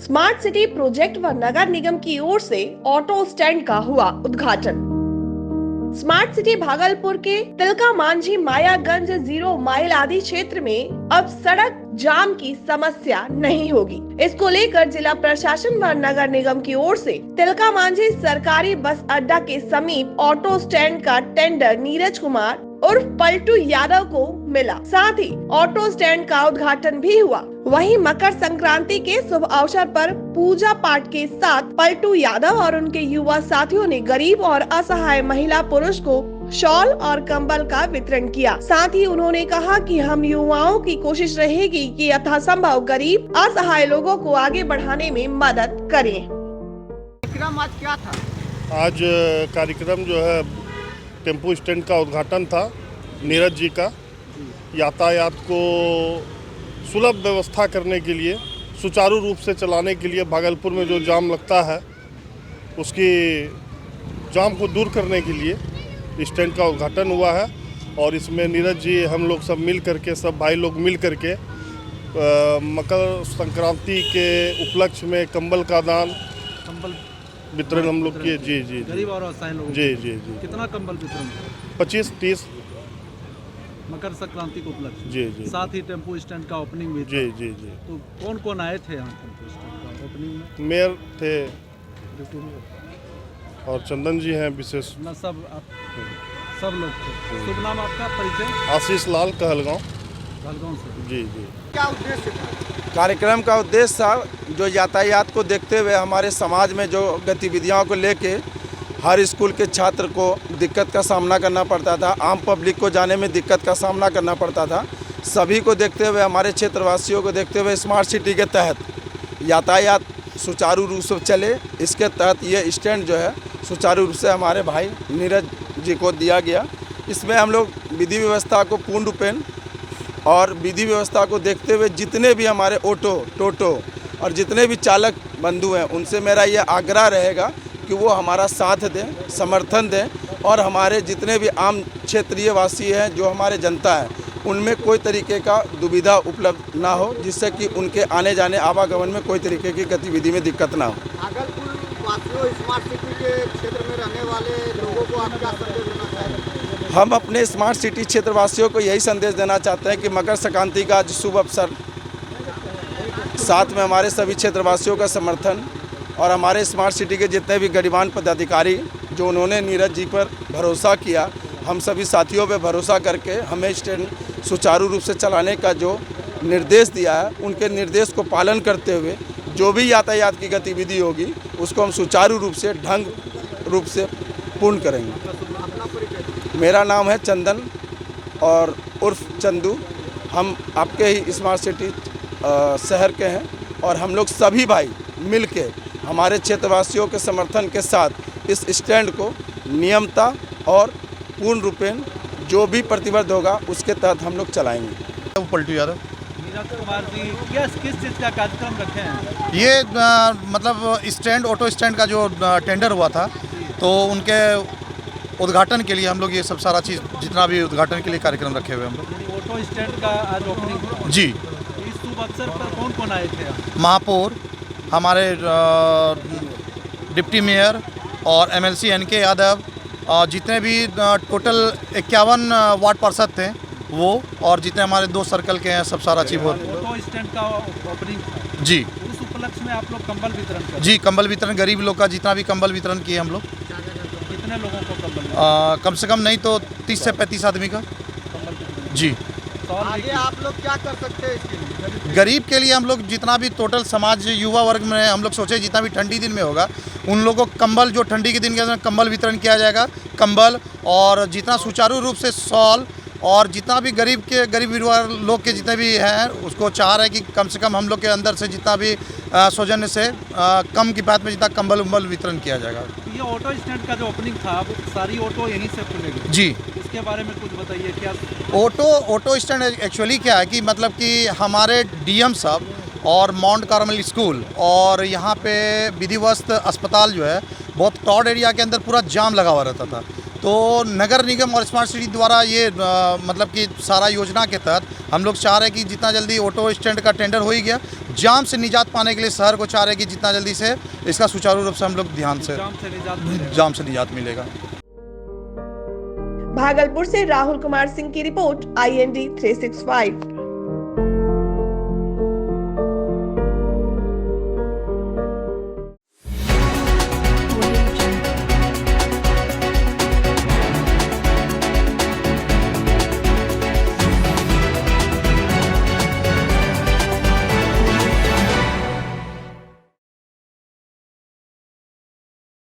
Smart city project व नगर निगम की ओर से ऑटो स्टैंड का हुआ उद्घाटन। स्मार्ट सिटी भागलपुर के तिलका मांझी मायागंज 0 माइल आदि क्षेत्र में अब सड़क जाम की समस्या नहीं होगी। इसको लेकर जिला प्रशासन व नगर निगम की ओर से तिलका मांझी सरकारी बस अड्डा के समीप ऑटो स्टैंड का टेंडर नीरज कुमार उर्फ पलटू यादव को मिला। साथ ही ऑटो स्टैंड का उद्घाटन भी हुआ। वहीं मकर संक्रांति के शुभ अवसर पर पूजा पाठ के साथ पलटू यादव और उनके युवा साथियों ने गरीब और असहाय महिला पुरुष को शॉल और कंबल का वितरण किया। साथ ही उन्होंने कहा कि हम युवाओं की कोशिश रहेगी कि यथासंभव गरीब असहाय लोगों को आगे बढ़ाने में मदद करें। कार्यक्रम आज क्या था? आज कार्यक्रम जो है टेम्पो स्टैंड का उद्घाटन था नीरज जी का। यातायात को सुलभ व्यवस्था करने के लिए, सुचारू रूप से चलाने के लिए, भागलपुर में जो जाम लगता है उसकी जाम को दूर करने के लिए स्टैंड का उद्घाटन हुआ है। और इसमें नीरज जी हम लोग सब मिल करके, सब भाई लोग मिल करके मकर संक्रांति के उपलक्ष्य में कंबल का दान, कंबल वितरण हम लोग किए। जी जी गरीब और असहाय लोगों जी जी जी। कितना कंबल वितरण? 25-30 मकर संक्रांति को उपलक्ष्य। जी जी। साथ ही टेम्पो स्टैंड का ओपनिंग भी था। जी जी जी। तो कौन कौन आए थे यहाँ टेम्पो स्टैंड का ओपनिंग में? मेयर थे और चंदन जी हैं विशेष। ना सब लोग थे। शुभ नाम आपका, परिचय? आशीष लाल कहलगांव। भालगांव से। जी जी। क्या उद्देश्य था कार्यक्रम का? उद्देश्य था जो यातायात को देखते हुए हमारे समाज में जो गतिविधियों को लेके हर स्कूल के छात्र को दिक्कत का सामना करना पड़ता था, आम पब्लिक को जाने में दिक्कत का सामना करना पड़ता था, सभी को देखते हुए, हमारे क्षेत्रवासियों को देखते हुए स्मार्ट सिटी के तहत यातायात सुचारू रूप से चले, इसके तहत ये स्टैंड जो है सुचारू रूप से हमारे भाई नीरज जी को दिया गया। इसमें हम लोग विधि व्यवस्था को पूर्ण रूपेण और विधि व्यवस्था को देखते हुए जितने भी हमारे ऑटो, टोटो और जितने भी चालक बंधु हैं उनसे मेरा ये आग्रह रहेगा कि वो हमारा साथ दें, समर्थन दें और हमारे जितने भी आम क्षेत्रीय वासी हैं, जो हमारे जनता है, उनमें कोई तरीके का दुविधा उपलब्ध ना हो, जिससे कि उनके आने जाने आवागमन में कोई तरीके की गतिविधि में दिक्कत ना हो। भागलपुर वासियों, स्मार्ट सिटी के क्षेत्र में रहने वाले लोगों को आप क्या संदेश देना चाहेंगे? हम अपने स्मार्ट सिटी क्षेत्रवासियों को यही संदेश देना चाहते हैं कि मकर संक्रांति का आज शुभ अवसर, साथ में हमारे सभी क्षेत्रवासियों का समर्थन और हमारे स्मार्ट सिटी के जितने भी गरीबान पदाधिकारी जो उन्होंने नीरज जी पर भरोसा किया, हम सभी साथियों पर भरोसा करके हमें स्टैंड सुचारू रूप से चलाने का जो निर्देश दिया है, उनके निर्देश को पालन करते हुए जो भी यातायात की गतिविधि होगी उसको हम सुचारू रूप से ढंग रूप से पूर्ण करेंगे। मेरा नाम है चंदन और उर्फ चंदू। हम आपके ही स्मार्ट सिटी शहर के हैं और हम लोग सभी भाई मिलके हमारे क्षेत्रवासियों के समर्थन के साथ इस स्टैंड को नियमता और पूर्ण रूपेण जो भी प्रतिबद्ध होगा उसके तहत हम लोग चलाएंगे। पलटू यादव। नीरज कुमार जी, किस चीज़ का कार्यक्रम रखे हैं? ये मतलब स्टैंड, ऑटो स्टैंड का जो टेंडर हुआ था, तो उनके उद्घाटन के लिए हम लोग ये सब सारा चीज़, जितना भी उद्घाटन के लिए कार्यक्रम रखे हुए हम लोग। ऑटो स्टैंड का आज ओपनिंग जी। इस शुभ अवसर पर कौन कौन आए थे? महापौर, हमारे डिप्टी मेयर और MLC NK यादव, जितने भी टोटल 51 वार्ड पार्षद थे वो, और जितने हमारे 2 सर्कल के हैं, सब सारा चीज़। ऑटो स्टैंड का ओपनिंग था जी। उस उपलक्ष्य में आप लोग कंबल वितरण कर? जी, कंबल वितरण, गरीब लोग का जितना भी कंबल वितरण किए हम लोग। कितने लोगों को कंबल? कम से कम नहीं तो 30 से 35 आदमी का। कंबल वितरण? जी। तो आगे आप लोग क्या कर सकते हैं इसके लिए? गरीब के लिए हम लोग जितना भी टोटल समाज, युवा वर्ग में हम लोग सोचे जितना भी ठंडी दिन में होगा उन लोगों को कंबल, जो ठंडी के दिन के अंदर कंबल वितरण किया जाएगा, कंबल, और जितना सुचारू रूप से शॉल, और जितना भी गरीब परिवार लोग के जितने भी हैं उसको चाह रहे हैं कि कम से कम हम लोग के अंदर से जितना भी सौजन्य से कम की बात में जितना कंबल उम्बल वितरण किया जाएगा। ये ऑटो स्टैंड का जो ओपनिंग था, वो सारी ऑटो यहीं से खुलेगी? जी। इसके बारे में कुछ बताइए। क्या ऑटो स्टैंड एक्चुअली क्या है कि मतलब कि हमारे DM साहब और माउंट कार्मल स्कूल और यहाँ पे विधिवस्त अस्पताल जो है, बहुत क्राउड एरिया के अंदर पूरा जाम लगा हुआ रहता था। तो नगर निगम और स्मार्ट सिटी द्वारा ये मतलब कि सारा योजना के तहत हम लोग चाह रहे हैं कि जितना जल्दी ऑटो स्टैंड का टेंडर हो ही गया, जाम से निजात पाने के लिए शहर को चाह रहे हैं कि जितना जल्दी से इसका सुचारू रूप से हम लोग ध्यान से जाम से निजात मिलेगा। भागलपुर से राहुल कुमार सिंह की रिपोर्ट, IND 365।